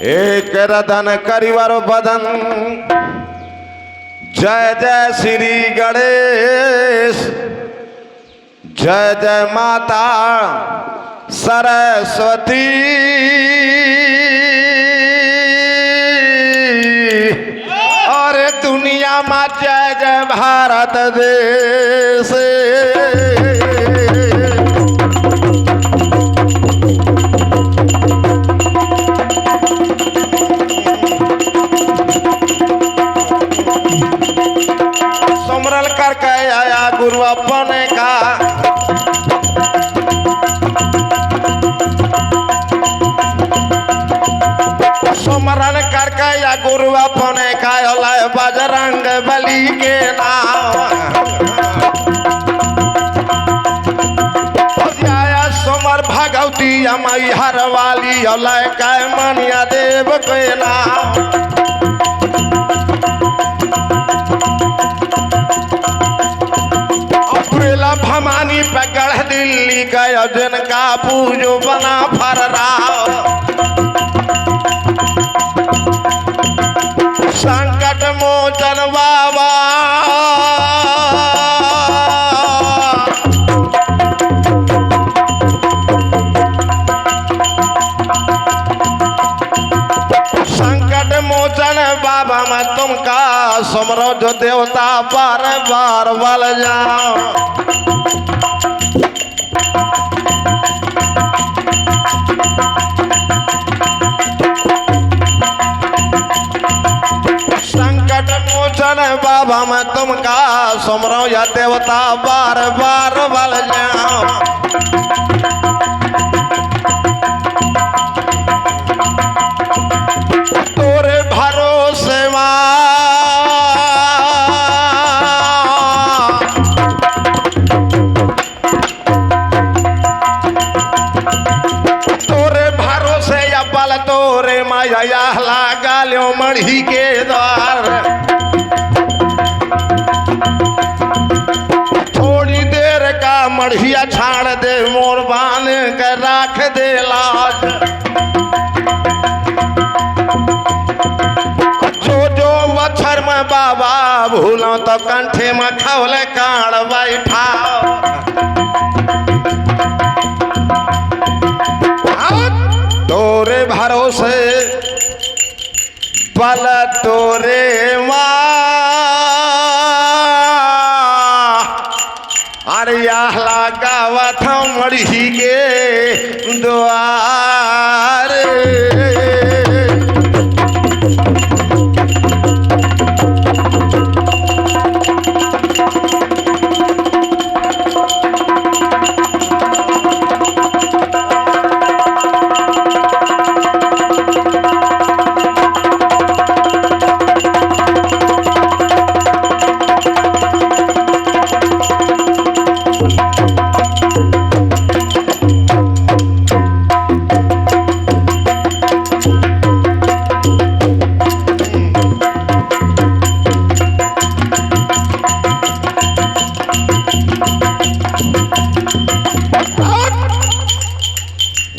एक रतन करिवर बदन। जय जय श्री गणेश, जय जय माता सरस्वती। और दुनिया में जय जय भारत देश। सुमरल करके आया गुरु अपने का, सुमरन करके या गुरु अपने का बजरंग बली के नाम। आया सुमर भगवती मई हर वाली कै मनिया देव के नाम। भवानी पे गढ़ दिल्ली गया जिनका पूजो बना फर्रा। संकट मोचन बाबा संकट मोचन बाबा मैं तुमका सुमरो जो देवता बार बार बल जाओ। संकट मोचन बाबा मैं तुमका सुमरो या देवता बार बार बल जाओ। तोरे भरोसे तोरे भरोसे या बल तोरे माया लगा लो मढ़ी के द्वार। थोड़ी देर का मढ़िया छाड़ दे मोर बान के राख दे लाज। जो जो वछर में बाबा भूलो तो कंठे में खौले काड़ बैठा। तोरे भरोसे बल तोरे अरे लगावत मढ़ी के द्वार।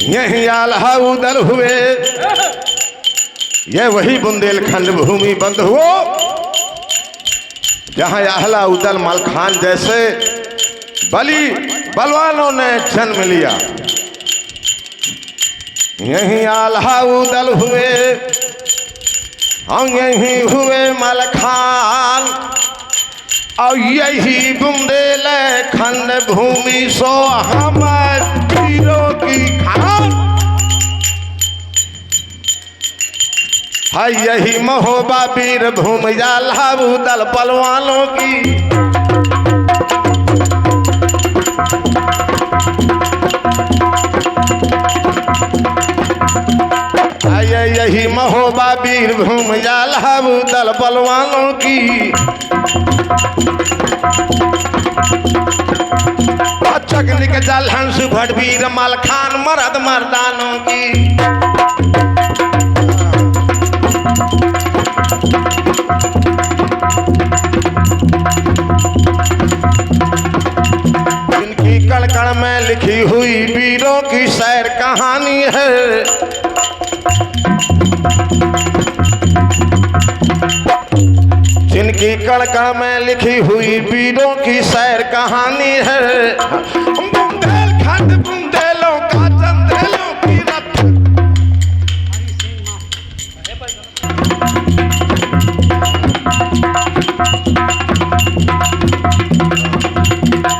यही आल्हा उदल हुए, यह वही बुंदेलखंड भूमि बंद हुआ जहां आल्हा उदल मलखान जैसे बली बलवानों ने जन्म लिया। यही आल्हा उदल हुए, हम यही हुए मलखान। और यही बुंदेलखंड भूमि सो हम वीरों की खान। है यही महोबा वीर भूमि आल्हा उदल बलवानों की। है यही महोबा वीर भूमि आल्हा उदल बलवानों की। चकनिक जल हंस भटवीर मलखान मरद मर्दानों की। जिनकी कण कण में लिखी हुई वीरों की सैर कहानी है। जिनकी कण कण में लिखी हुई वीरों की सैर कहानी है। बुंदेलखंड बुंदेलों का चंदेलों की रथ।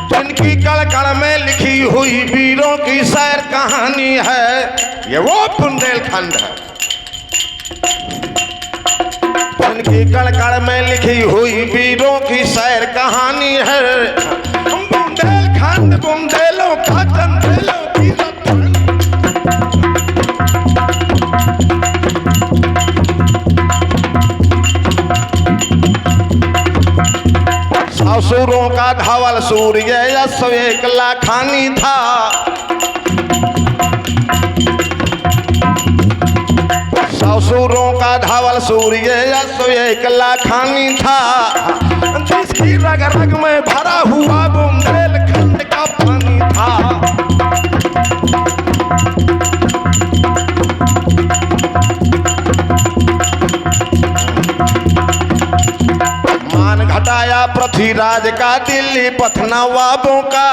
जिनकी कण कण में लिखी हुई वीरों की सैर कहानी है, ये वो बुंदेलखंड है। उनकी कण कण में लिखी हुई वीरों की सैर कहानी है। बुंदेलखंड बुंदेलों का चंदेलों की रतन। ससुरों का धवल सूर्य यश एक लाखानी था। ससुरों का धवल सूर्य यश एक लाखानी था। जिसकी रग रग में भरा हुआ बुंदेलखंड का पानी था। मान घटाया पृथ्वीराज का दिल्ली पथ नवाबों का।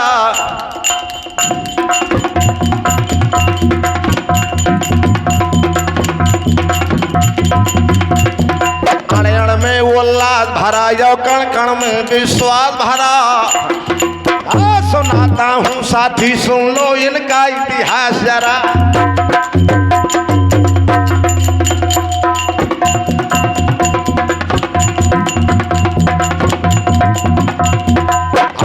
कण में उल्लास भरा यो कण कण में विश्वास भरा। सुनाता हूँ साथी सुन लो इनका इतिहास जरा।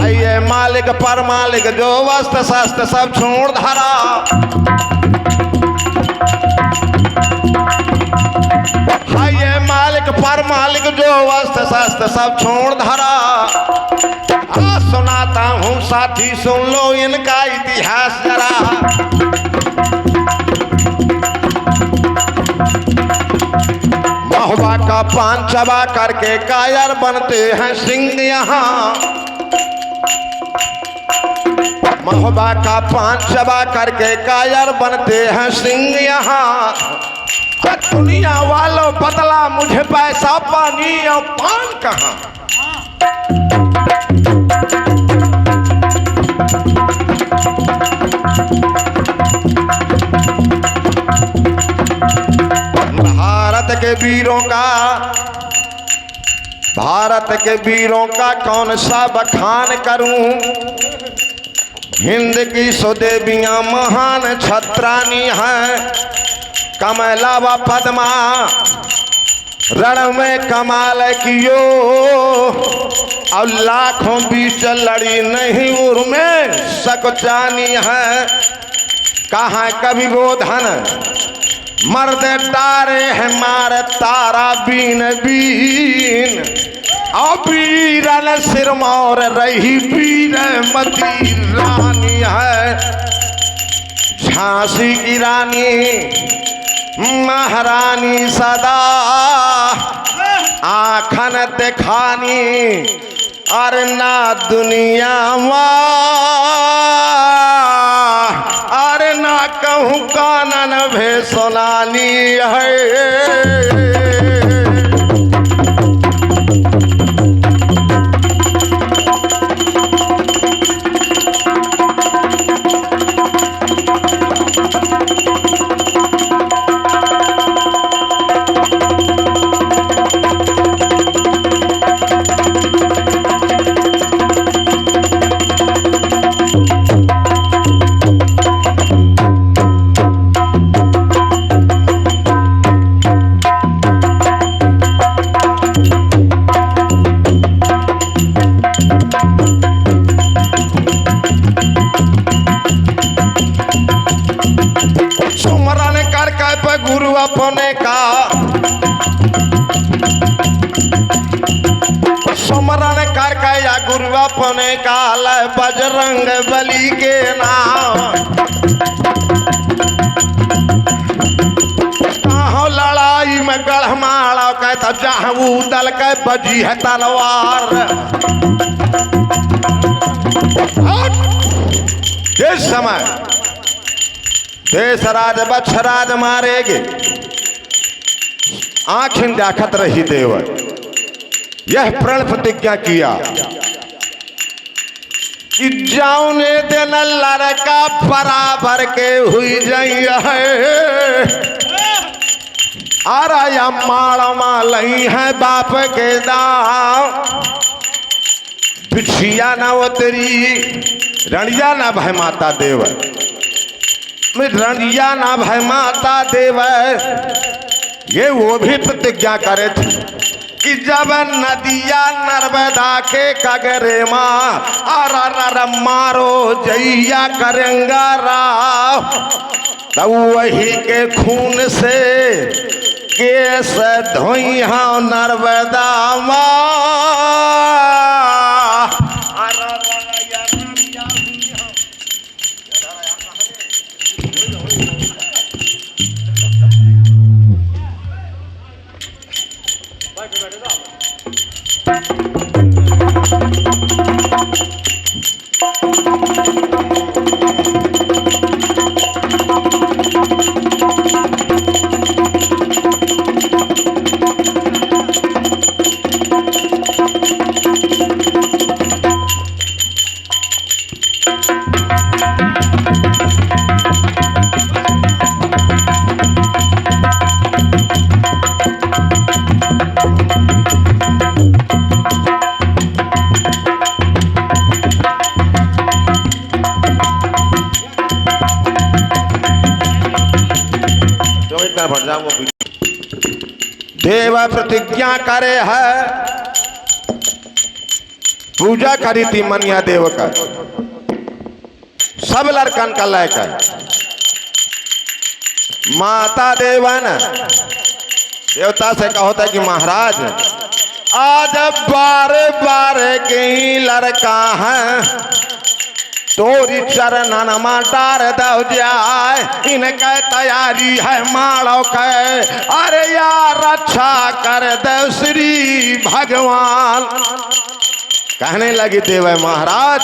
आइए मालिक पर मालिक जो वस्त्र शस्त्र सब छोड़ धरा। मालिक पर मालिक जो वस्त्र शस्त्र सब छोड़ धरा। सुनाता हूँ साथी सुन लो इनका इतिहास जरा। महुआ का पान चबा करके कायर बनते हैं सिंह यहाँ। महुआ का पान चबा करके कायर बनते हैं सिंह यहाँ। दुनिया वालों बदला मुझे पैसा पानी और पान कहाँ। भारत के वीरों का कौन सा बखान करूं। हिंद की सुदेवियां महान छत्रानी हैं। कमला व पद्मा रण में कमाल कियो। और लाखों बीच लड़ी नहीं उर्मे सकुचानी है। कहाँ कभी वो धन मर्द तारे है मार तारा बीन बीन। और वीरन सिरमौर रही वीर मती रानी है। झांसी की रानी महारानी सदा आखन दिखानी। और ना दुनिया और ना कहूँ कानन भे सुनानी है। गुरु अपने का सुमरन कर या गुरु अपने का लय बजरंग बली के नाम। कहो लड़ाई में गढ़माड़ा कहता जहाँ दल के बजी है तलवार। इस समय देश राज बछराज मारेगे। आंखें देखत रही देव, यह प्रण प्रतिज्ञा किया कि जाऊने दिन लड़का बराबर के हुई जाई है, आरा या माड़मा लई है बाप के दाव, बिछिया न उतरी रणिया न भय माता देव, रणिया न भय माता देव। ये वो भी प्रतिज्ञा करे थे कि जब नदिया नर्मदा के कगरे माँ आरा मारो जैया करेंगा राव, तब वही के खून से केस धोई हाँ नर्मदा माँ। देव प्रतिज्ञा करे है, पूजा करी थी मनिया देव का, सब लड़कन का लेकर माता देवन देवता से कहो था कि महाराज आज बारे बारे के ही लड़का है, तोरी चरणन मा डार दो जाए, इनके तैयारी है माड़ो के, अरे यार रक्षा कर दो श्री भगवान। कहने लगी देव महाराज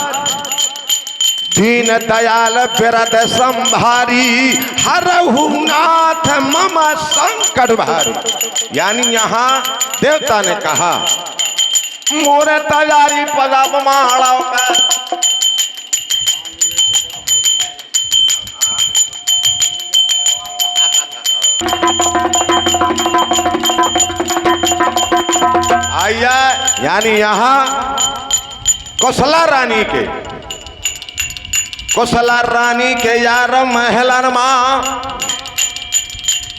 दीन दयाल बिरद संभारी, हरहु नाथ मम संकट भारी। यानी यहाँ देवता ने कहा मोरे तैयारी पदब माड़ो के, आइया यानी यहाँ कौशला रानी के यार महलन माँ,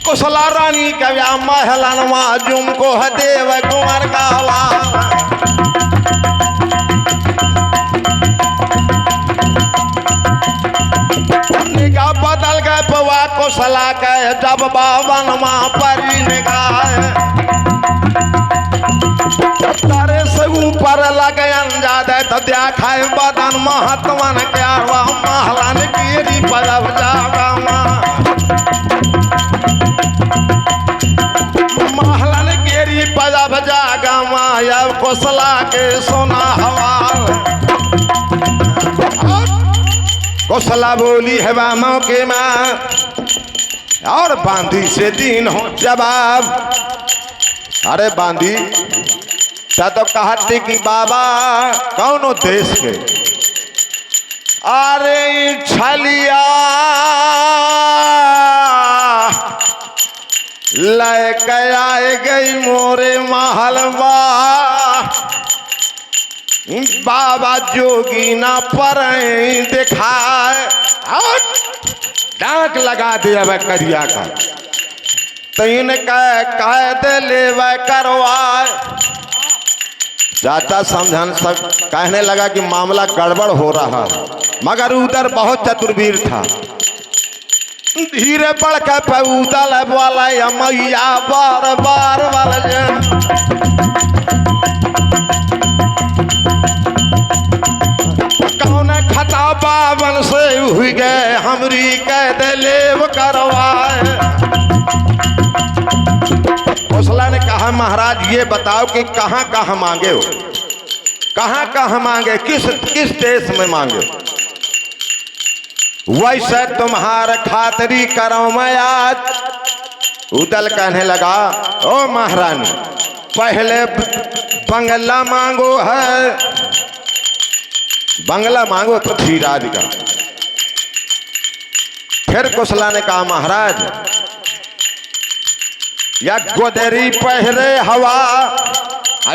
कौशला रानी के या महलन माँ जुम को देव कुंवर काला। निगाह बदल गए पवा कौशला के जब बावन माँ परी निगाह, तारे से ऊपर लगे अंजाद तो देखाए बदन महत्वन क्या महलन गिरी पदब जागा महलन गिरी पदब जागा माया कौशला के सोना हवा। कौशला बोली है बामों के माँ और बांधी से दिन हो जवाब। अरे बांधी तो कहती कि बाबा कौनो देश के, अरे छलिया लेके आए गई मोरे महलवा, बाबा जोगी ना पर दिखाए और डांक लगा दिया वह करिया का, तीन कैद ले वह करवाए। चाचा समझन सब कहने लगा कि मामला गड़बड़ हो रहा है, मगर उधर बहुत चतुर्वीर था, धीरे बढ़ के पैदल वाला मैया बार बार वाला कौन खता बावन से हुई गए हमरी कैद लेव करवाए। कौशला ने कहा महाराज ये बताओ कि कहाँ कहाँ मांगे हो, कहाँ कहाँ मांगे, किस किस देश में मांगे, वैसे तुम्हार खातरी करो मैं आज उदल कहने लगा, ओ महारानी पहले बंगला मांगो है, बंगला मांगो पृथ्वीराज का। फिर कुशला ने कहा, महाराज या गोदरी पहरे हवा,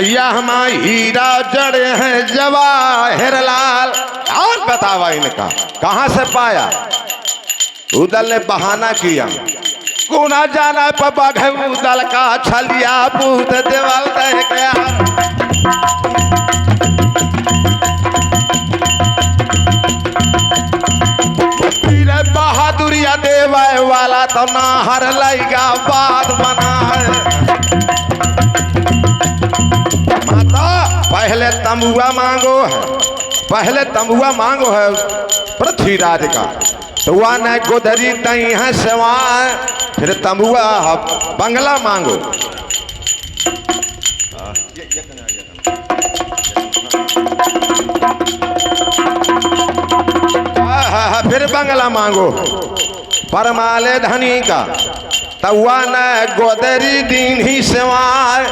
या हम हीरा जड़े हैं जवाहिर लाल। और बतावा इनका कहां से पाया। उदल ने बहाना किया, कोना जाना पबग है उदल का छलिया पूत देवल दे गया। बहादुरिया देवे वाला तो ना हर लैगा बात बना है। माता पहले तंबुआ मांगो है, पहले तंबुआ मांगो है पृथ्वीराज का, तो वह न गोदरी दई है सेवाएं, फिर तंबुआ बंगला मांगो। फिर बंगला मांगो परमाले धनी का, तवा न गोदरी दीन ही सेवाएं।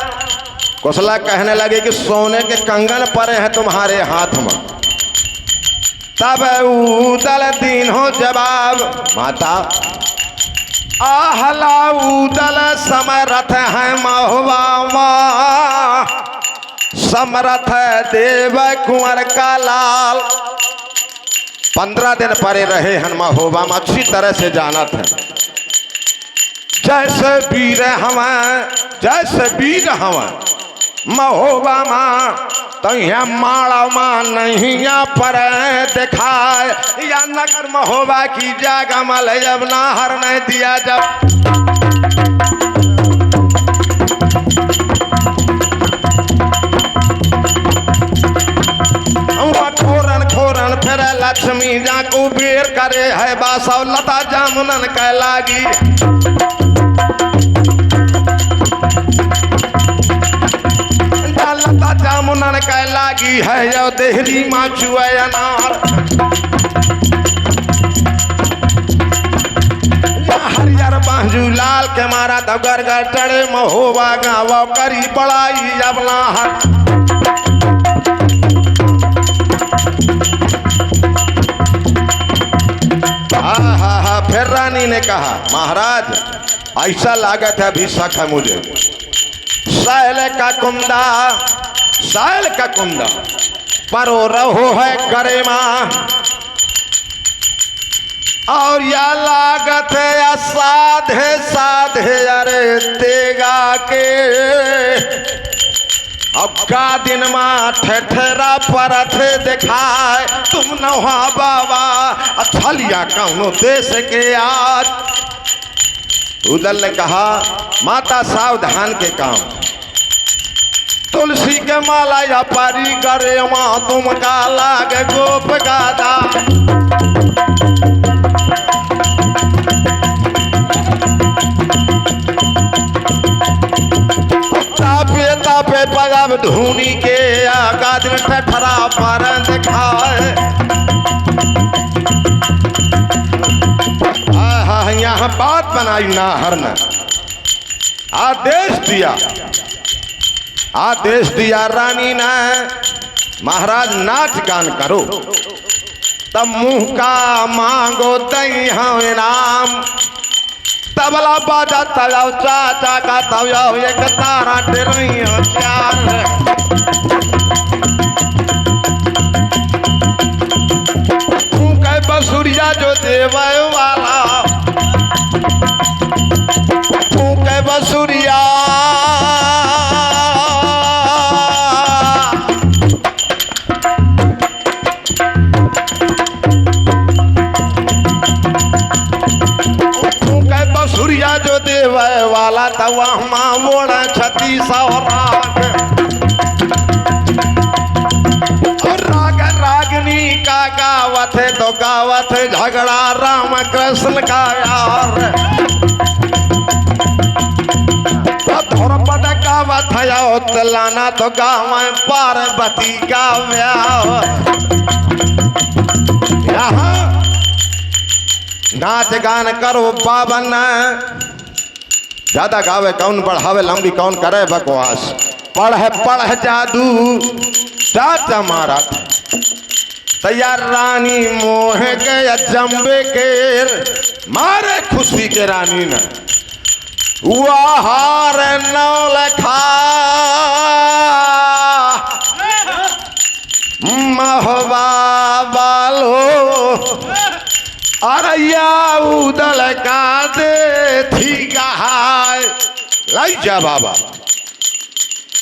कुशला कहने लगे कि सोने के कंगन पड़े हैं तुम्हारे हाथ में। तब उदल दीन हो जवाब, माता आहला उदल समरथ है महुआ समरथ देव कुंवर का लाल। 15 दिन परे रहे हैं महोबा में, अच्छी तरह से जाना था। जैसे वीर हवा, जैसे वीर हवा महोबा मां, तो यहाँ माड़ा मां नहीं पर दिखाए, या नगर महोबा की जागा मल जब नाहर नहीं दिया जब। खोरन खोरन फिर लक्ष्मी जा कुबेर करे है बासव लता जामुनन कह लागी। लता जामुनन कह लागी है यो देहरी माचू अनार। हरियर बांजू लाल के मारा तो गर गर चढ़े महोबा गावा करी बड़ाई जब नाहर। फिर रानी ने कहा, महाराज ऐसा लागत है अभी शक है मुझे। सैल का कुंदा, सैल का कुंदा परो रहो है करे मां, और या लागत है या साधे साधे अरे तेगा के। अब का दिन माँ ठेठेरा परथ दिखाए, तुम नौहा बाबा अथलिया कौनो देश के आज। उदल ने कहा, माता सावधान के काम, तुलसी के माला या पारी करे माँ तुम का लाग गोप गादा। पे पगब धूनी के आगादिन ठठरा पर दिखाए। यहाँ बात बनाई नाहर ने आदेश दिया, आदेश दिया रानी ने, महाराज नाच गान करो, तब मुंह का मांगो दई हम इनाम। तबला बाजा तजाओ चाचा का तजाओ एक तारा टेरिया चार। तू कह बसुरिया जो देवे वाला, तू कह बसुरिया सूर्या जो देवे वाला तवा मोड़ छती सौराग। और राग रागनी का गावत है तो गावत झगड़ा राम कृष्ण का यार। धर्मपद गावत है तलाना तो गाव पार्वती का व्याह। यहाँ नाच गान करो बाबन, ज्यादा गावे कौन, बढ़ावे लंबी कौन, करे बकवास। पढ़ जादू चाचा मारा तैयार रानी मोह के जम्बे के मारे खुशी के रानी ने वहार नौलखा महबा बालो अरैया उदल का दे थी गहाय। लाई जा बाबा,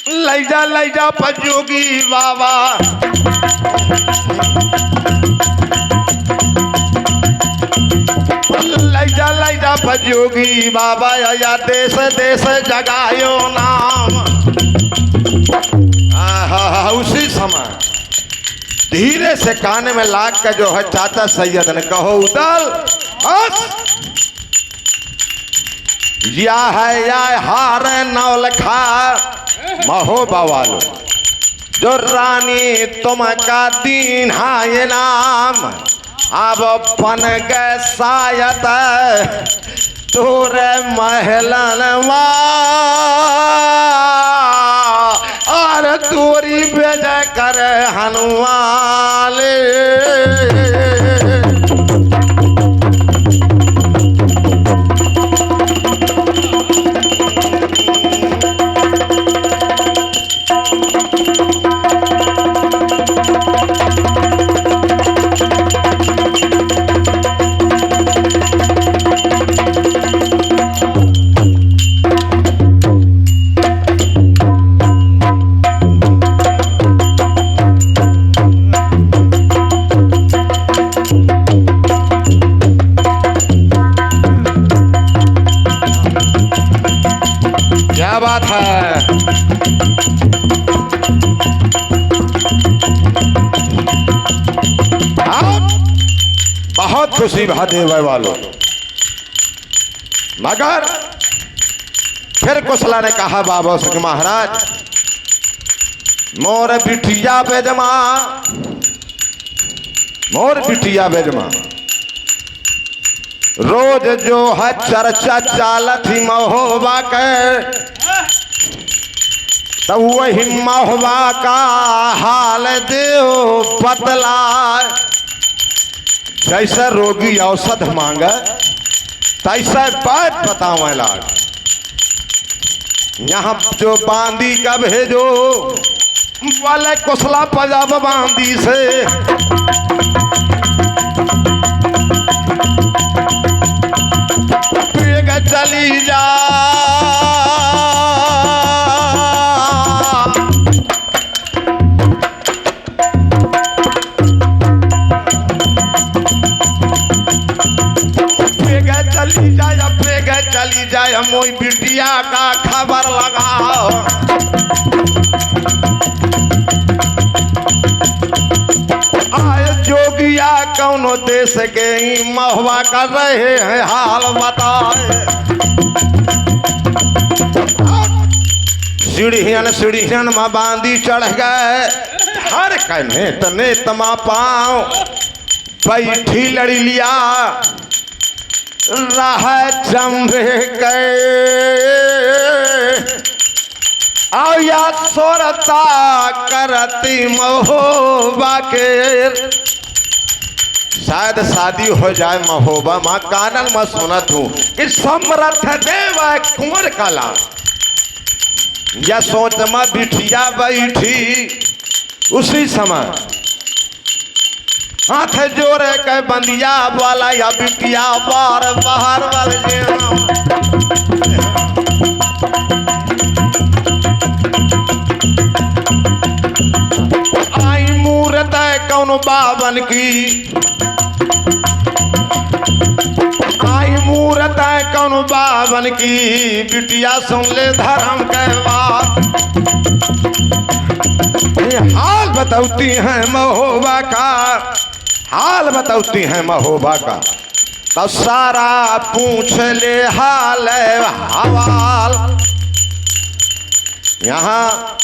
लाई जा पजोगी बाबा। लाई जा पजोगी बाबा, या देश देश जगायो नाम। उसी समय धीरे से काने में लाग के जो है चाचा सैयद ने कहो उदल बस या है या हार नौलखा महोबा वालो, जो रानी तुम का दीन है नाम। अब बन गए शायद तोरे महलन और तोरी बेज कर हनुमान। क्या बात है। बहुत खुशी भादेव वालों। मगर फिर कुशला ने कहा बाबा से महाराज मोर बिटिया बेजमा, मोर बिटिया बेजमा रोज जो है चर्चा चालत ही महोबा के, तो वही महोबा का हाल देव बतला। जैसा रोगी औषध मांगे तैसा बात बताओ लाग। यहाँ जो बांदी का भेजो वाले कुशला पंजाब बांदी से। चली जा चली जाए मोई बिटिया का खबर लगाओ। आए जोगिया कौनो देश के महुआ कर रहे हैं हाल बताए। सीढ़ियन में बांदी चढ़ गए, हर कने तने तमा पाओ बैठी लड़ी लिया राह चंबे के। आओ या सोरता करती महोबा के। शायद शादी हो जाए महोबा माँ कानन में सुनत हूँ कि समर्थ देव कुंवर काला। या सोच में बिठिया बैठी उसी समय हाथ जोड़े के बंदिया वाला या बिटिया बार बाहर वाले। आई मूरत कौन बावन की, आई मूरत कौन बावन की, बिटिया सुन ले धर्म के बात। हाल बताती है महोबा का, हाल बताती है महोबा का। तो सारा पूछ ले हाल हवाल। यहाँ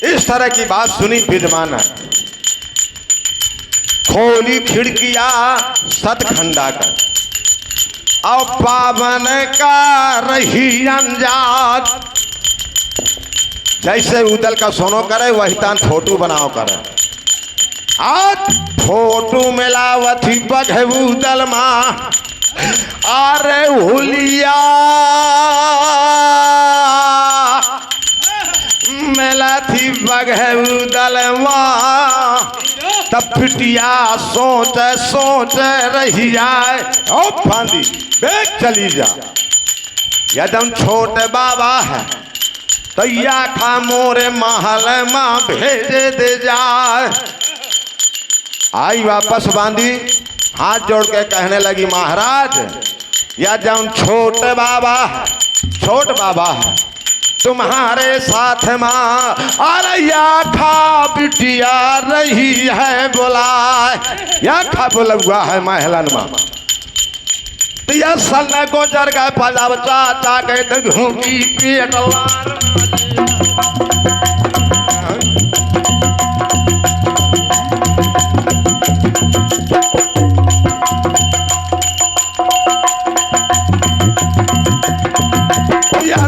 इस तरह की बात सुनी विद्वान है। खोली खिड़कियां सतखंडा का, और पावन का रही अंजाद। जैसे उदल का सोनो करे वही तान फोटो बनाओ करे। आज फोटो मिलावती बघे उदल माँ अरे हुलिया मेला थी बघे उदल माँ। तब पिटिया सोच सोच रही जाए ओ फांदी बेच चली जा। यदम छोटे बाबा है तो या खा मोरे महल माँ भेजे दे जाए। आई वापस बांधी हाथ जोड़ के कहने लगी महाराज या जब छोटे बाबा है तुम्हारे साथ माँ अरे या खा बिटिया रही है बुलाए। या खा बोला हुआ है महलन माँ या सन गोजर गए पंजाब चाचा के घूमी पेटवार।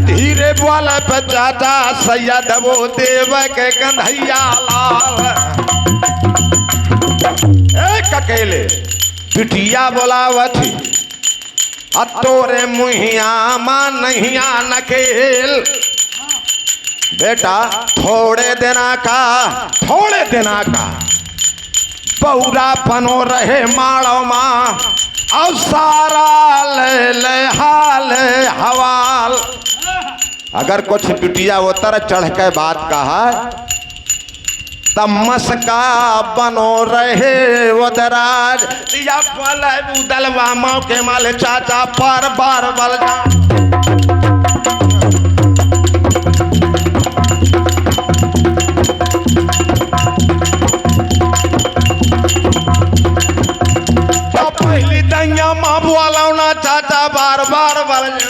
धीरे बोला पे चाचा सैयद वो देव के कन्हैया लाल। एक अकेले बिटिया बोलावती तोरे मुहिया मां नहिया नकेल। बेटा थोड़े दिना का पौरा पनो रहे माड़ो माँ और सारा ले हाल हवाल। अगर कुछ बिटिया उतर चढ़ के बात कहा तमस का बनो रहे वो दराज। या उदलवा मौके माले चाचा पर बार बल जा। तो पहली दैया माँ बोला ना चाचा बार बार बल जा।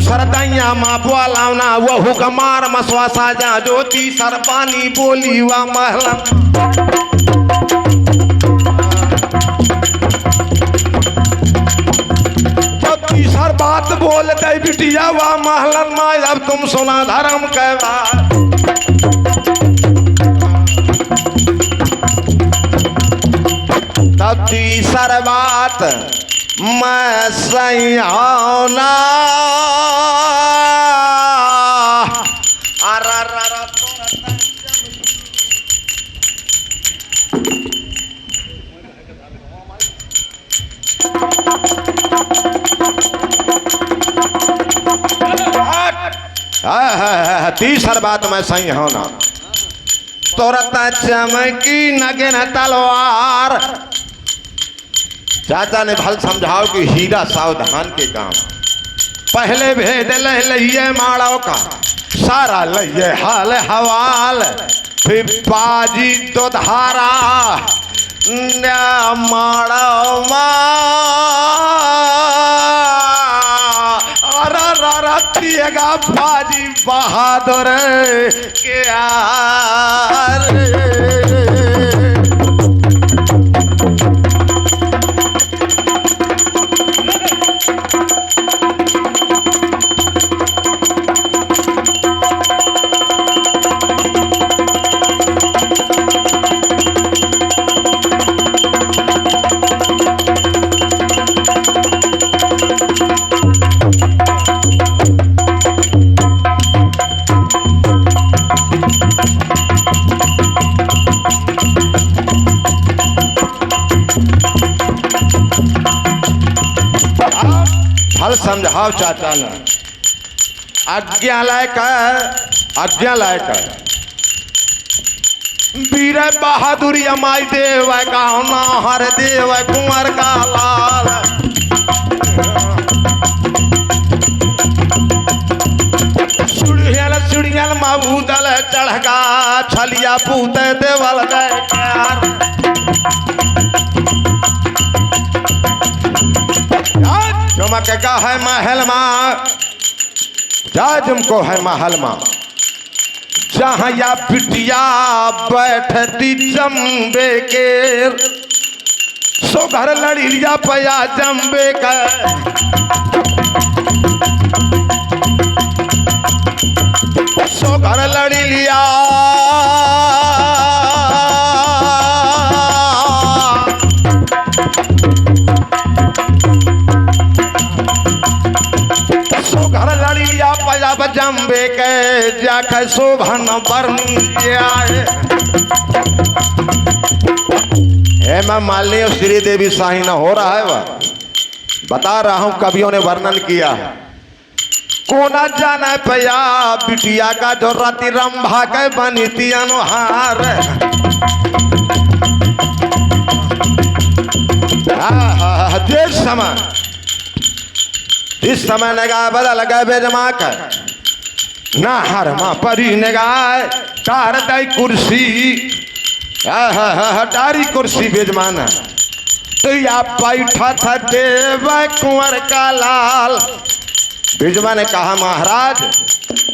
सरदैया माँ बोलावना वहु कमार मसवा साजा ज्योति सरपानी बोली वा महलन। जब तीसर बात बोल दे बिटिया वा महलन माँ अब तुम सुना धर्म के बात। तब तीसर बात मैं सैयाना तीसर बात मैं सही होना तुरंत चमकी नगिन तलवार। चाचा ने भल समझाओ कि हीरा सावधान के काम पहले भेद लइए माड़ो का सारा लइए हाल हवाल। फिर बाजी तो धारा माड़ो रतिएगा बाजी बहादुर के यार। हल समझाओ चाचा ने आज्ञा लायक वीर बहादुर अमाई देव का हर देव कुंवर का लाल। सुड़ियल मबूदल चढ़गा छलिया पूते देवल गए चमक का है महल माँ जा तुमको है महल माँ जहाँ या बिटिया बैठती जम्बे के सो घर लड़ी लिया पया जम्बे का सो घर लड़ी लिया सो घर लड़ी लिया पया जम्बे के जाकर शोभन बरनी आए मैं मालिनी और श्री देवी शाही न हो रहा है वह बता रहा हूं कवियों ने वर्णन किया कोना जाना पया बिटिया का जो राती रंभा के बनी थी अनुहार इस समय नगा बदल गए बेजमा का ना हर मां परी नगाए तार दई कुर्सी हटारी कुर्सी बेजमाना तो या बैठा था देव कुंवर का लाल बेजमा ने कहा महाराज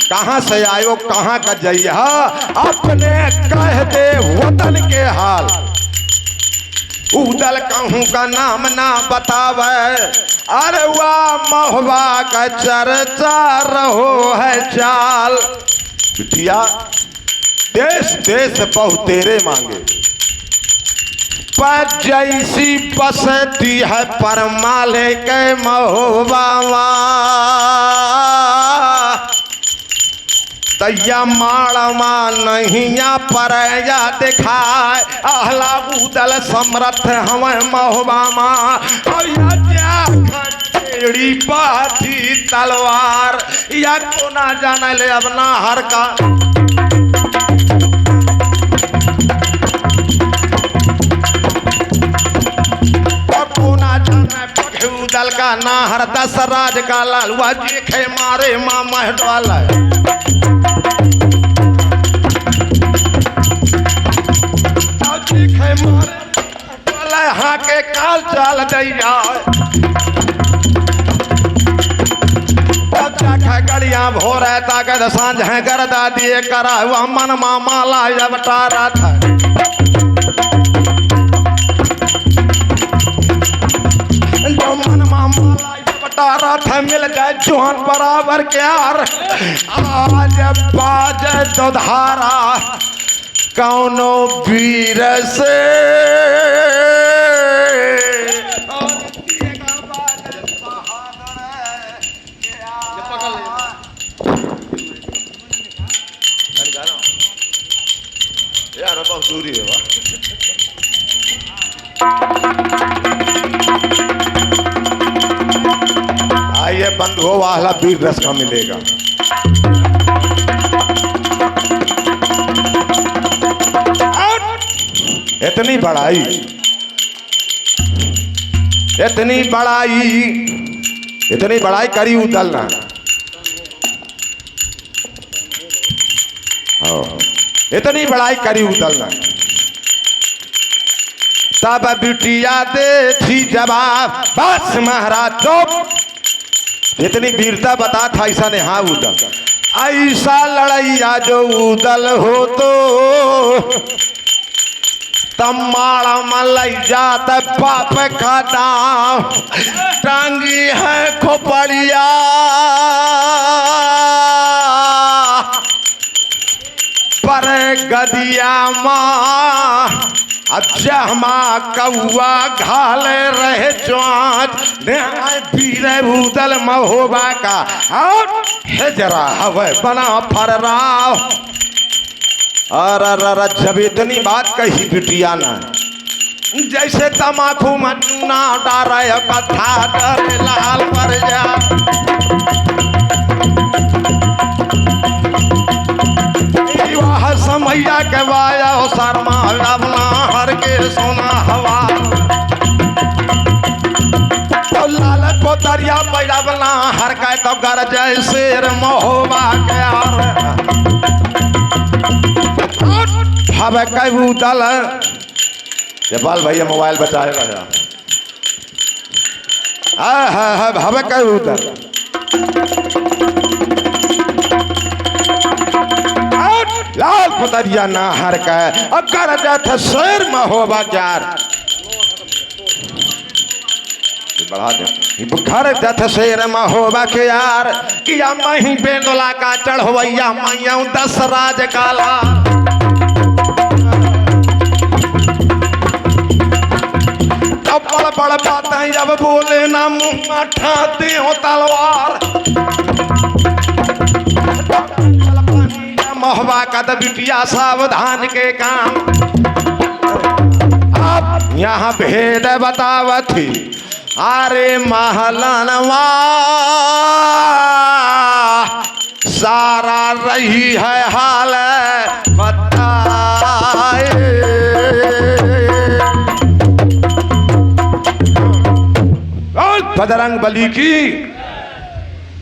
कहाँ से आयो कहाँ का जइया अपने कह दे वतन के हाल उदल कहूँ का नाम ना बतावे अरे वाह महुआ का चर्चा रहो है चाल बिटिया देश देश बहु तेरे मांगे पर जैसी बसती है परमाले के महोबा तैया माड़मा नहिया पर दिखाए आहला उदल समर्थ हमें महोबा टेढ़ी पाथी तलवार या को ना जाने ले अब ना हर का दल का ना हर दस राज का लालवा देखे मारे माँ महटवाला देखे मारे हाँ के काल चाल दैया गड़िया भोर है ताकत सांझ है गर्दा दिए करा हुआ मन माला जब टारा था जो मन माला था मिल जाए जोहन बराबर क्यार आज बाज दुधारा कौनो वीर से यार बहुत दूरी है वाह आइए बंधुओं वाला वीर रस का मिलेगा इतनी बड़ाई इतनी बड़ाई करी उदलना इतनी बड़ाई करी उदलना तब बिटिया दे थी जवाब बस महाराज चुप इतनी वीरता बता था ऐसा ने हाँ उदल ऐसा लड़ैया जो उदल हो तो तमाड़ा मलई जात बाप का दाम टांगी है खोपड़िया पर गदिया माँ अच्छा माँ कौआ घाले रहे चौंच वीर उदल महोबा का और हेजरा हवे बना फरराव अरे जब इतनी बात कही बिटिया ना जैसे तमाकू मन्ना डारे कथा डरे लाल पर जा समैया के वाया हो शर्मा अपना हर के सोना हवा तो लाल पोतरिया पैरा बना हर का तो गर जैसे महोबा के हवे कहू दल जयपाल भैया मोबाइल बचाए रहा हवे कहू दल लाल पतरिया ना हर का अगर जात शेर महोबा जार बढ़ा दे घर जात शेर महोबा के यार किया मही बेंदोला का चढ़वैया मैया 10 राज काला बड़ बड़ बातें जब बोले ना मुँह ठाते हो तलवार महोबा का बिटिया सावधान के काम अब यहाँ भेद बतावती अरे महलनवा सारा रही है हाल बताए बजरंग बली की